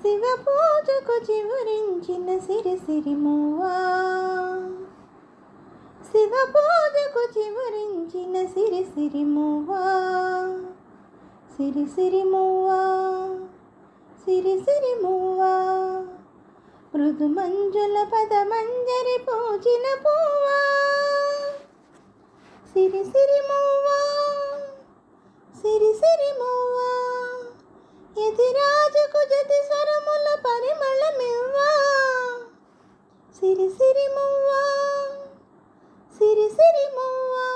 శివ పూజకు చివరించిన సిరిసిరిమువ్వా, శివ పూజకు చివరించిన సిరిసిరిమువ్వా, సిరిసిరిమువ్వా, సిరిసిరిమువ్వా, మృదు మంజుల పదమంజరి పూచిన పువ్వా, సిరిసిరిమువ్వా, సిరిసిరిమువ్వా, యతిరాజుకు జతి స్వరముల పరిమళమివ్వా, సిరిసిరిమువ్వా, సిరిసిరిమువ్వా,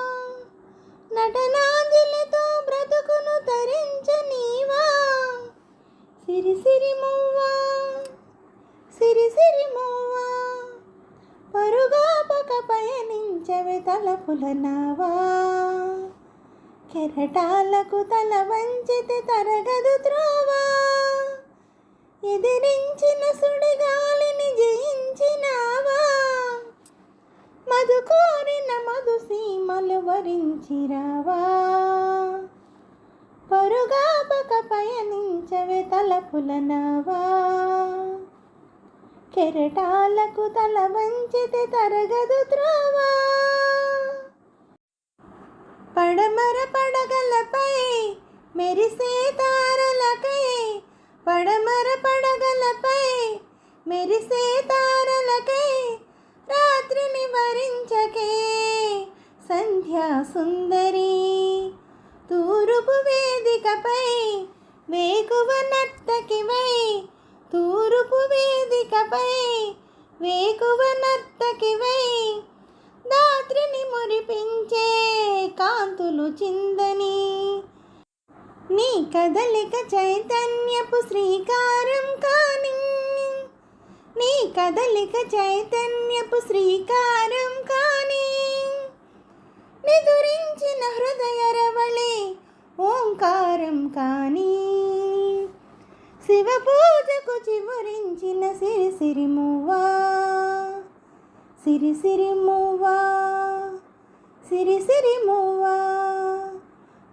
నటనాంజలితో బ్రతుకును తరించనీవా, సిరిసిరిమువ్వా, సిరిసిరిమువ్వా, పరుగాపక పయనించవే తలపుల నావా, కెరటాలకు తల వంచితే తరగదు త్రోవా, ఎదిరించిన సుడిగాలిని జయించినావా, మధు కోరిన మధు సీమలు వరించిరావా, పరుగాపక పయనించవే తలపుల నావా, కెరటాలకు తల వంచితే తరగదు త్రోవా, పడమర పడగలపై మెరిసే తారలకై, పడమర పడగలపై మెరిసే తారలకై, రాత్రిని వరించకే సంధ్యా సుందరి, తూర్పు వేదికపై వేకువ నర్తకివై, తూర్పు వేదికపై వేకువ నర్తకివై, దాత్రిని మురిపించే కాంతులు చిందని, నీ కదలిక చైతన్యపు శ్రీకారం కాని, నీ కదలిక చైతన్యపు శ్రీకారం కాని, నిదురించిన హృదయ రవళి ఓంకారం కాని, శివ పూజకు చివరించిన సిరిసిరిమువ్వా, సిరిసిరిమువ్వా, సిరిసిరిమువ్వా,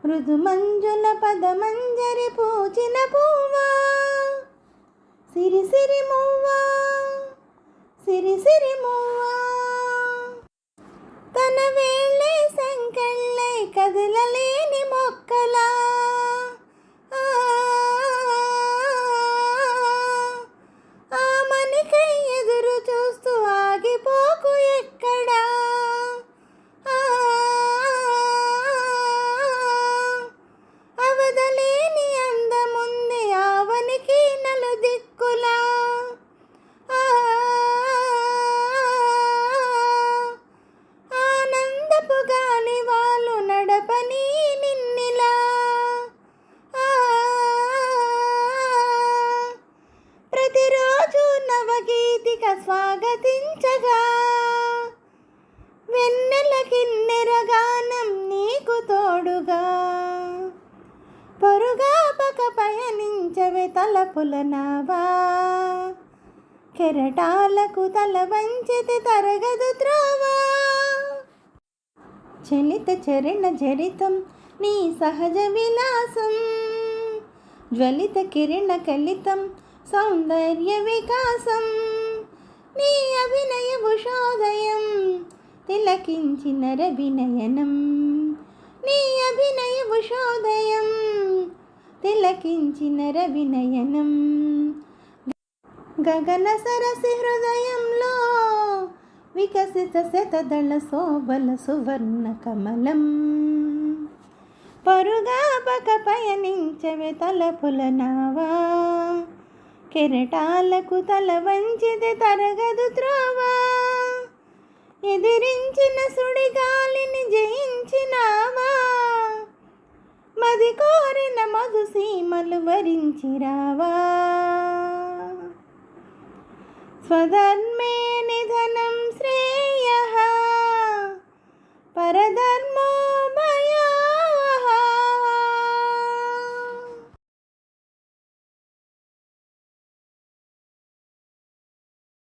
మృదు మంజుల పదమంజరి పూచిన పువ్వా, సిరిసిరిమువ్వా, సిరిసిరిమువ్వా, తన వేళ్ళే సంకెళ్ళై కదలలేని మొక్కలా, ఆమనికై ఎదురు చూస్తూ ఆగిపోకు ఎక్కడా, అవదలేని అందముంది ఆవనికి నలుదిక్కులా, ఆనందపు గాలి వాళ్ళు నడపని నిన్నిలా, ప్రతిరోజు నవగీతిక స్వాగతించగా, వెన్నెల కిన్నెర గానం నీకు తోడుగా, పరుగాపక పయనించవే తలపుల నావా, కెరటాలకు తల వంచితే తరగదు త్రోవా, చలిత చరణ జరితం నీ సహజ విలాసం, జ్వలిత కిరణ కలితం సౌందర్య వికాసం, నీ అభినయ ఉషోదయం తిలకించిన రవినయనం, నీ అభినయ ఉషోదయం తిలకించిన రవినయనం, గగన సరసి హృదయంలో వికసిత శతదళ శోభల సువర్ణ కమలం, పరుగాపక పయనించవే తలపుల నావా, కెరటాలకు తల వంచితే తరగదు త్రోవా, ఎదిరించిన సుడిగాలిని జయించినావా, మది కోరిన మధు సీమలు వరించిరావా, స్వధర్మే